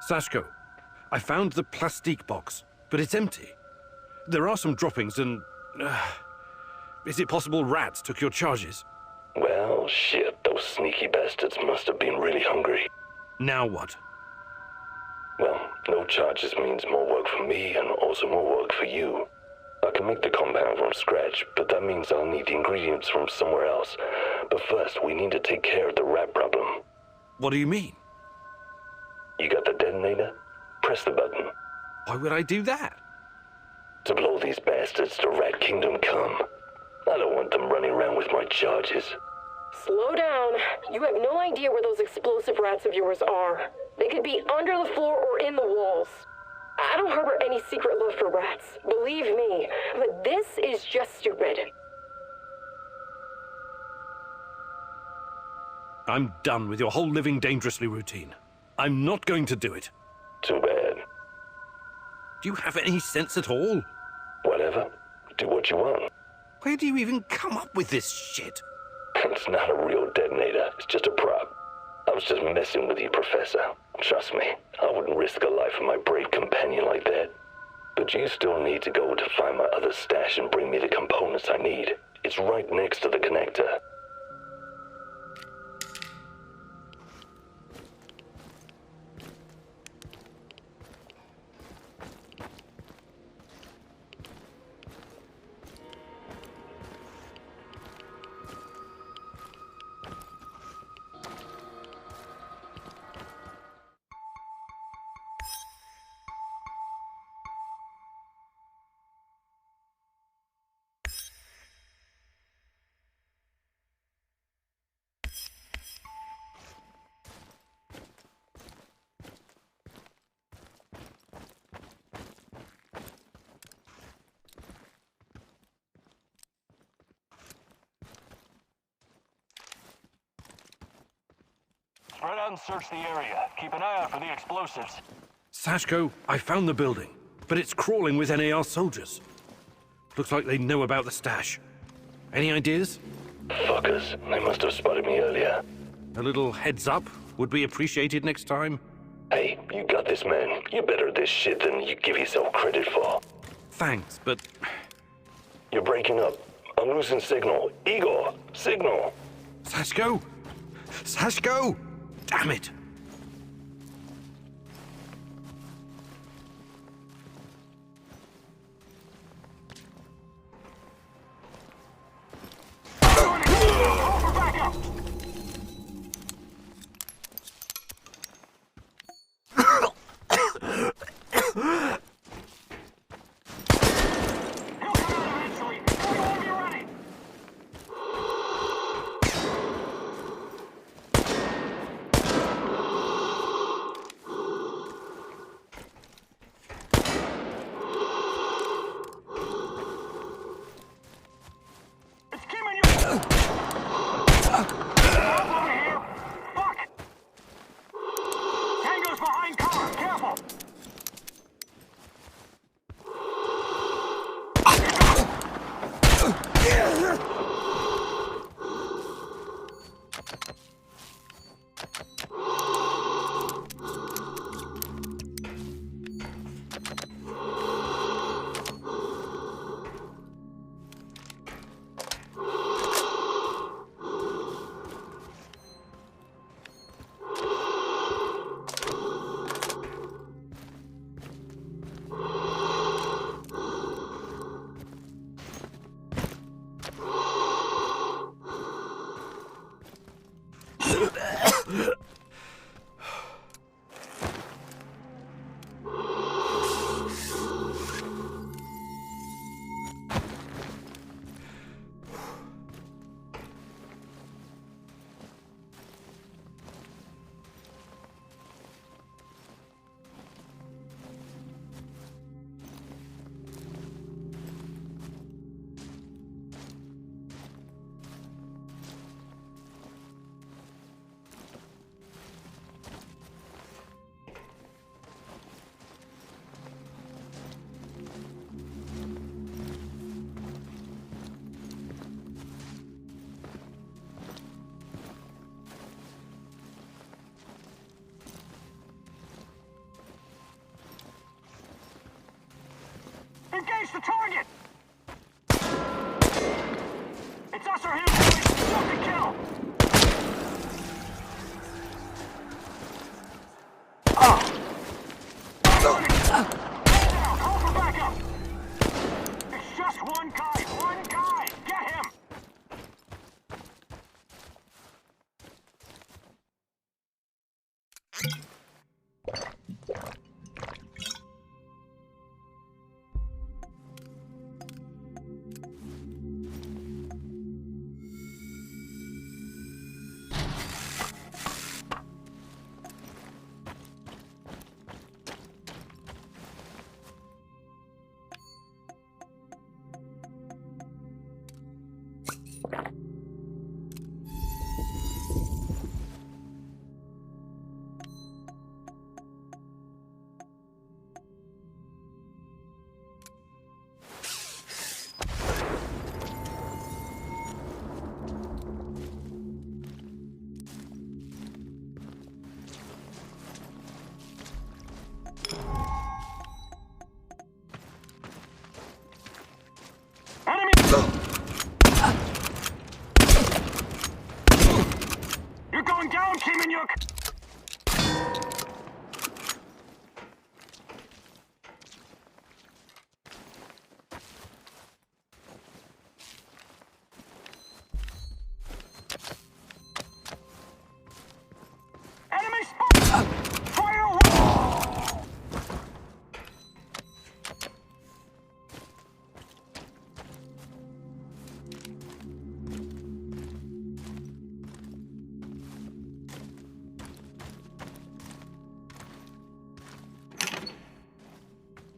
Sashko, I found the plastique box, but it's empty. There are some droppings and... is it possible rats took your charges? Well, shit, those sneaky bastards must have been really hungry. Now what? Well, no charges means more work for me and also more work for you. I can make the compound from scratch, but that means I'll need the ingredients from somewhere else. But first, we need to take care of the rat problem. What do you mean? You got the detonator? Press the button. Why would I do that? To blow these bastards to Rat Kingdom come. I don't want them running around with my charges. Slow down. You have no idea where those explosive rats of yours are. They could be under the floor or in the walls. I don't harbor any secret love for rats, believe me, but this is just stupid. I'm done with your whole living dangerously routine. I'm not going to do it. Too bad. Do you have any sense at all? Whatever. Do what you want. Where do you even come up with this shit? It's not a real detonator. It's just a prop. I was just messing with you, Professor. Trust me, I wouldn't risk the life of my brave companion like that. But you still need to go to find my other stash and bring me the components I need. It's right next to the connector. Spread out and search the area. Keep an eye out for the explosives. Sashko, I found the building, but it's crawling with NAR soldiers. Looks like they know about the stash. Any ideas? Fuckers, they must have spotted me earlier. A little heads up would be appreciated next time. Hey, you got this, man. You're better at this shit than you give yourself credit for. Thanks, but... You're breaking up. I'm losing signal. Igor, signal. Sashko! Sashko! Damn it! the target! It's us or him, boys! Shoot to kill! Now, call for backup! It's just one guy! One guy! Get him! Enemy! You're going down, Kiminyuk! Enemy spotted! Fire away!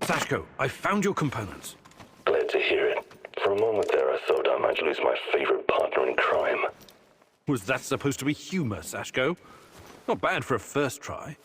Sashko, I found your components. Glad to hear it. For a moment there, I thought I might lose my favorite partner in crime. Was that supposed to be humor, Sashko? Not bad for a first try.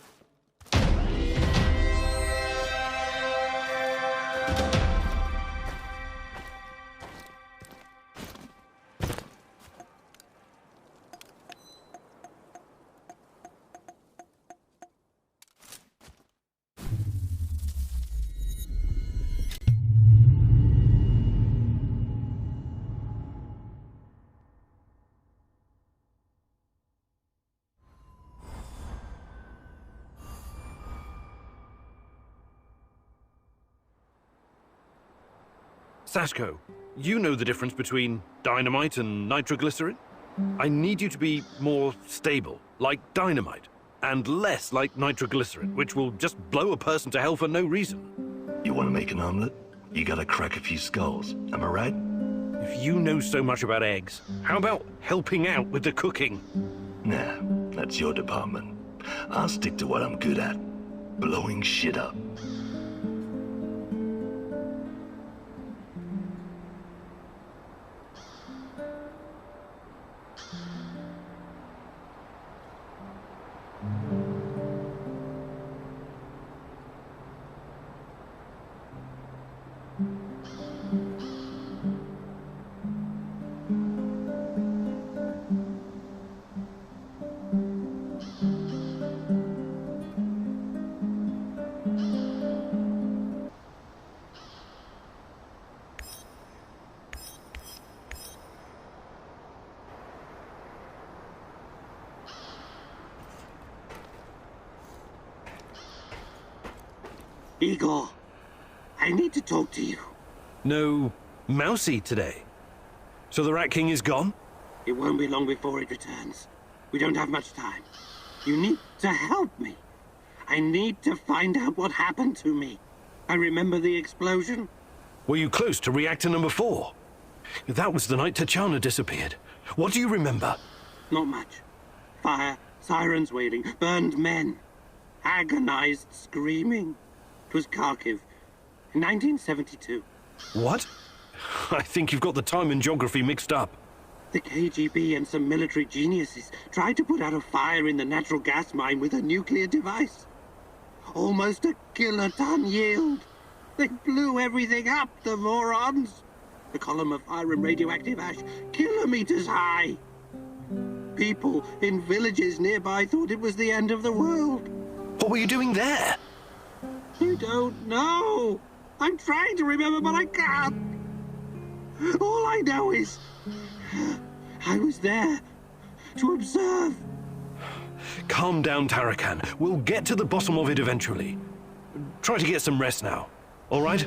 Sashko, you know the difference between dynamite and nitroglycerin? I need you to be more stable, like dynamite, and less like nitroglycerin, which will just blow a person to hell for no reason. You want to make an omelet? You gotta crack a few skulls. Am I right? If you know so much about eggs, how about helping out with the cooking? Nah, that's your department. I'll stick to what I'm good at. Blowing shit up. Igor, I need to talk to you. No Mousy today. So the Rat King is gone? It won't be long before it returns. We don't have much time. You need to help me. I need to find out what happened to me. I remember the explosion. Were you close to reactor number 4? That was the night Tachana disappeared. What do you remember? Not much. Fire, sirens wailing, burned men. Agonized screaming. It was Kharkiv, in 1972. What? I think you've got the time and geography mixed up. The KGB and some military geniuses tried to put out a fire in the natural gas mine with a nuclear device. Almost a kiloton yield. They blew everything up, the morons. The column of fire and radioactive ash, kilometers high. People in villages nearby thought it was the end of the world. What were you doing there? You don't know. I'm trying to remember, but I can't. All I know is I was there to observe. Calm down, Tarakan. We'll get to the bottom of it eventually. Try to get some rest now, all right?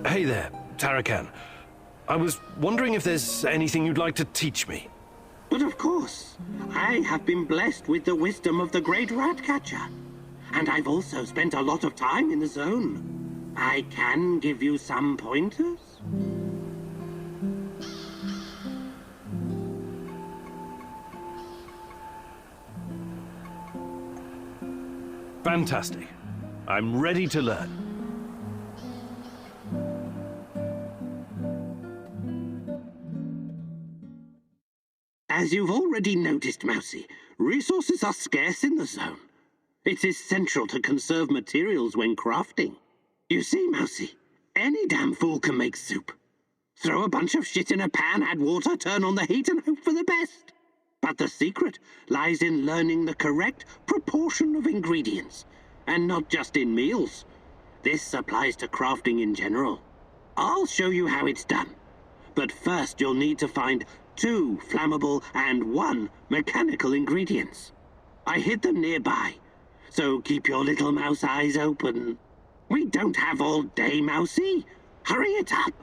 Hey there, Tarakan. I was wondering if there's anything you'd like to teach me. But of course, I have been blessed with the wisdom of the great rat catcher. And I've also spent a lot of time in the zone. I can give you some pointers. Fantastic. I'm ready to learn. As you've already noticed, Mousy, resources are scarce in the zone. It's essential to conserve materials when crafting. You see, Mousy, any damn fool can make soup. Throw a bunch of shit in a pan, add water, turn on the heat, and hope for the best. But the secret lies in learning the correct proportion of ingredients, and not just in meals. This applies to crafting in general. I'll show you how it's done. But first you'll need to find 2 flammable and 1 mechanical ingredients. I hid them nearby, so keep your little mouse eyes open. We don't have all day, Mousy. Hurry it up.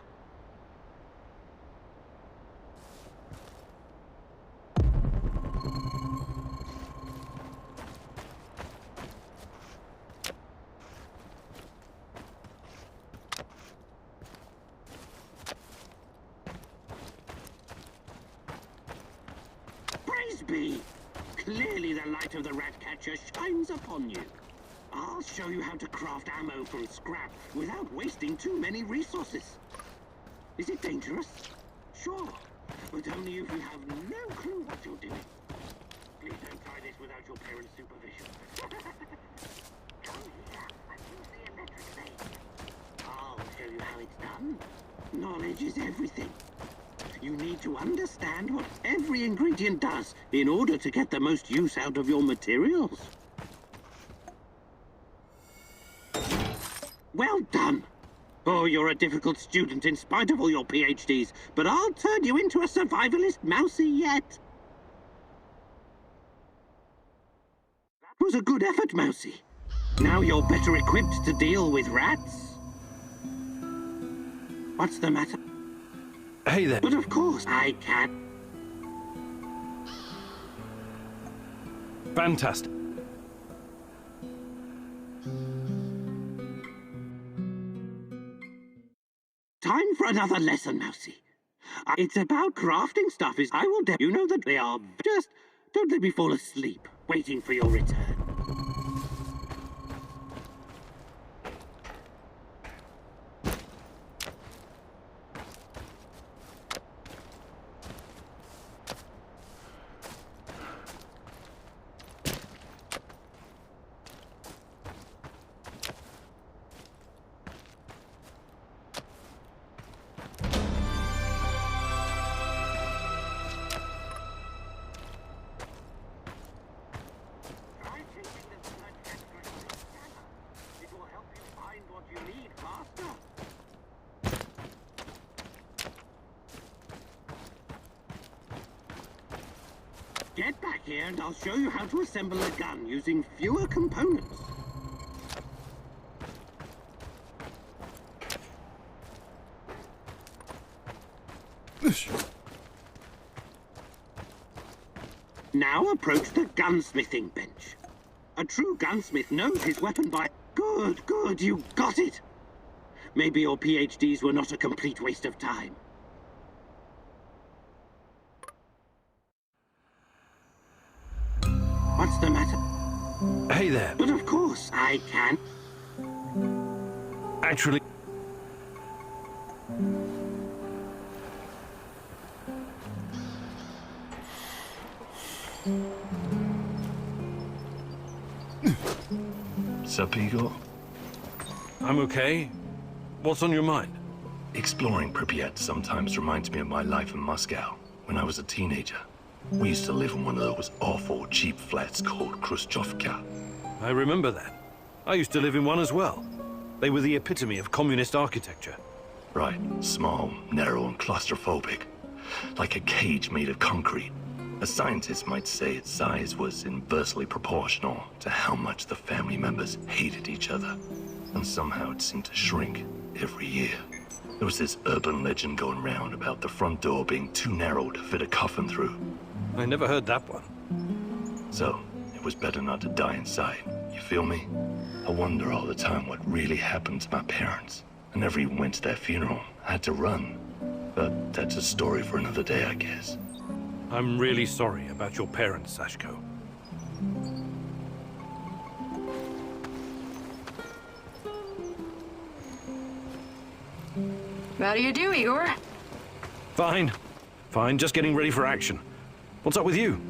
Praise be! Clearly the light of the rat catcher shines upon you. I'll show you how to craft ammo from scrap without wasting too many resources. Is it dangerous? Sure, but only if you have no clue what you're doing. Please don't try this without your parents' supervision. Come here and use the electric blade. I'll show you how it's done. Knowledge is everything. You need to understand what every ingredient does in order to get the most use out of your materials. Well done! Oh, you're a difficult student in spite of all your PhDs, but I'll turn you into a survivalist Mousy yet. That was a good effort, Mousy. Now you're better equipped to deal with rats. What's the matter? Hey there. But of course I can. Fantastic. Time for another lesson, Mousy. It's about crafting stuff. I will you know that they are. Just don't let me fall asleep waiting for your return. Get back here and I'll show you how to assemble a gun using fewer components. Now approach the gunsmithing bench. A true gunsmith knows his weapon by... Good, good, you got it! Maybe your PhDs were not a complete waste of time. What's the matter? Hey there. But of course I can. Actually... Sup, Igor? I'm okay. What's on your mind? Exploring Pripyat sometimes reminds me of my life in Moscow when I was a teenager. We used to live in one of those awful cheap flats called Khrushchevka. I remember that. I used to live in one as well. They were the epitome of communist architecture. Right. Small, narrow, and claustrophobic. Like a cage made of concrete. A scientist might say its size was inversely proportional to how much the family members hated each other. And somehow it seemed to shrink every year. There was this urban legend going round about the front door being too narrow to fit a coffin through. I never heard that one. So, it was better not to die inside. You feel me? I wonder all the time what really happened to my parents. I never even went to their funeral. I had to run. But that's a story for another day, I guess. I'm really sorry about your parents, Sashko. How do you do, Igor? Fine. Fine, just getting ready for action. What's up with you?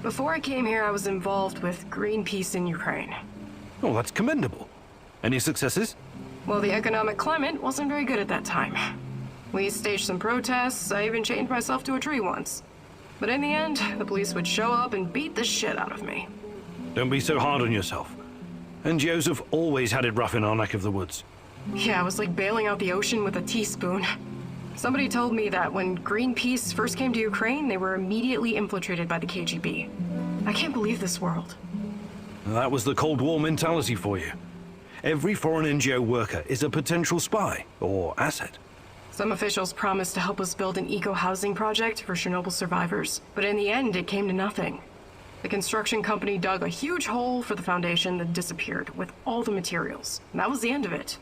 Before I came here, I was involved with Greenpeace in Ukraine. Oh, that's commendable. Any successes? Well, the economic climate wasn't very good at that time. We staged some protests, I even chained myself to a tree once. But in the end, the police would show up and beat the shit out of me. Don't be so hard on yourself. NGOs have always had it rough in our neck of the woods. Yeah, it was like bailing out the ocean with a teaspoon. Somebody told me that when Greenpeace first came to Ukraine, they were immediately infiltrated by the KGB. I can't believe this world. That was the Cold War mentality for you. Every foreign NGO worker is a potential spy or asset. Some officials promised to help us build an eco-housing project for Chernobyl survivors, but in the end, it came to nothing. The construction company dug a huge hole for the foundation that disappeared with all the materials. And that was the end of it.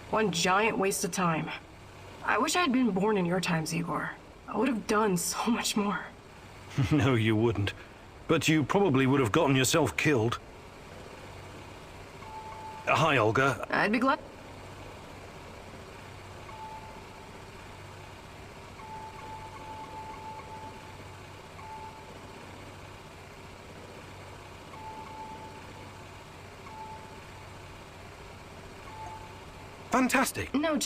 One giant waste of time. I wish I had been born in your times, Igor. I would have done so much more. No, you wouldn't. But you probably would have gotten yourself killed. Hi, Olga. I'd be glad. Fantastic. No.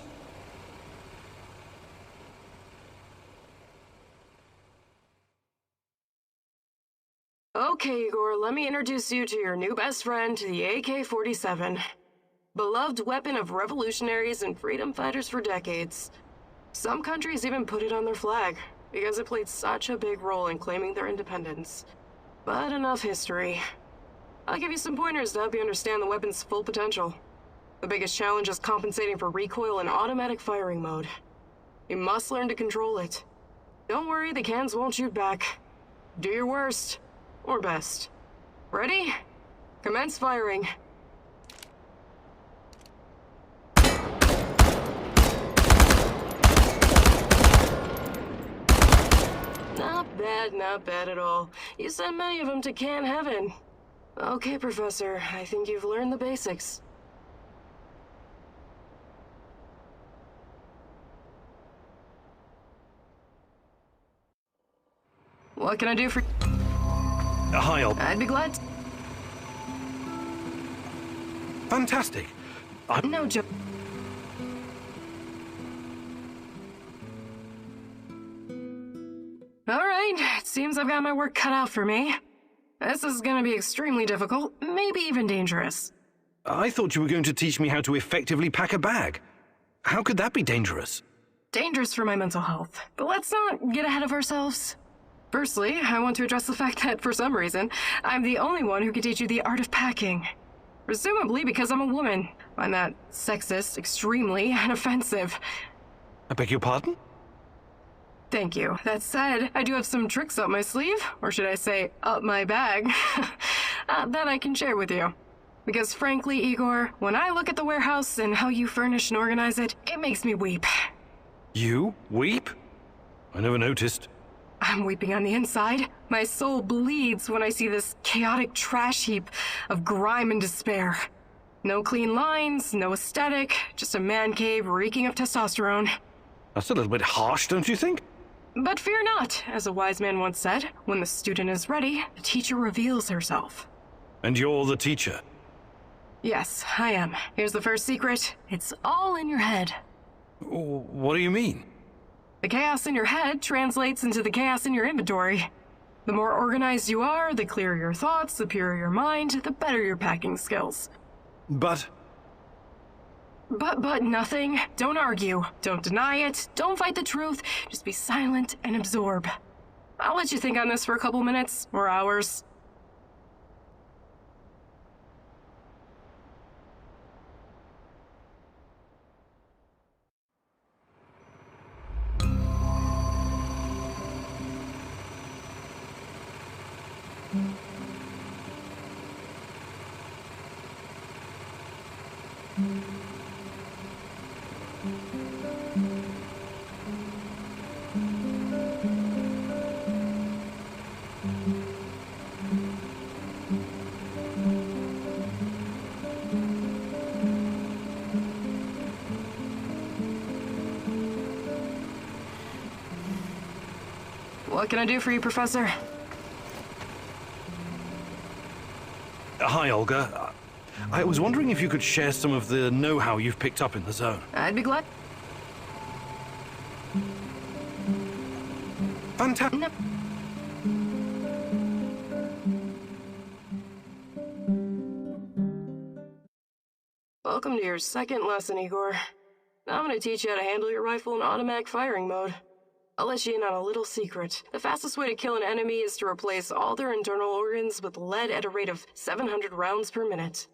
Okay, Igor, let me introduce you to your new best friend, the AK-47. Beloved weapon of revolutionaries and freedom fighters for decades. Some countries even put it on their flag, because it played such a big role in claiming their independence. But enough history. I'll give you some pointers to help you understand the weapon's full potential. The biggest challenge is compensating for recoil in automatic firing mode. You must learn to control it. Don't worry, the cans won't shoot back. Do your worst. Or best. Ready? Commence firing. Not bad at all. You sent many of them to can heaven. Okay, Professor, I think you've learned the basics. What can I do for... Hi, Olga. I'd be glad to... Fantastic. No joke. Alright, it seems I've got my work cut out for me. This is gonna be extremely difficult, maybe even dangerous. I thought you were going to teach me how to effectively pack a bag. How could that be dangerous? Dangerous for my mental health, but let's not get ahead of ourselves. Firstly, I want to address the fact that, for some reason, I'm the only one who can teach you the art of packing. Presumably because I'm a woman. I find that sexist, extremely, and offensive. I beg your pardon? Thank you. That said, I do have some tricks up my sleeve, or should I say, up my bag, that I can share with you. Because frankly, Igor, when I look at the warehouse and how you furnish and organize it, it makes me weep. You weep? I never noticed. I'm weeping on the inside. My soul bleeds when I see this chaotic trash heap of grime and despair. No clean lines, no aesthetic, just a man cave reeking of testosterone. That's a little bit harsh, don't you think? But fear not, as a wise man once said, when the student is ready, the teacher reveals herself. And you're the teacher? Yes, I am. Here's the first secret. It's all in your head. What do you mean? The chaos in your head translates into the chaos in your inventory. The more organized you are, the clearer your thoughts, the purer your mind, the better your packing skills. But But nothing. Don't argue. Don't deny it. Don't fight the truth. Just be silent and absorb. I'll let you think on this for a couple minutes or hours. What can I do for you, Professor? hi, Olga. I was wondering if you could share some of the know-how you've picked up in the zone. I'd be glad. Fantastic. No. Welcome to your second lesson, Igor. Now I'm going to teach you how to handle your rifle in automatic firing mode. I'll let you in on a little secret. The fastest way to kill an enemy is to replace all their internal organs with lead at a rate of 700 rounds per minute.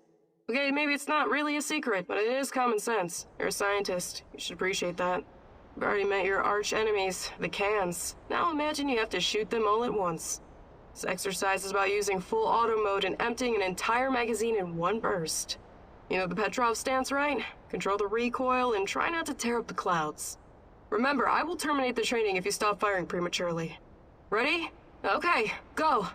Okay, maybe it's not really a secret, but it is common sense. You're a scientist. You should appreciate that. You've already met your arch enemies, the cans. Now imagine you have to shoot them all at once. This exercise is about using full auto mode and emptying an entire magazine in one burst. You know the Petrov stance, right? Control the recoil and try not to tear up the clouds. Remember, I will terminate the training if you stop firing prematurely. Ready? Okay, go!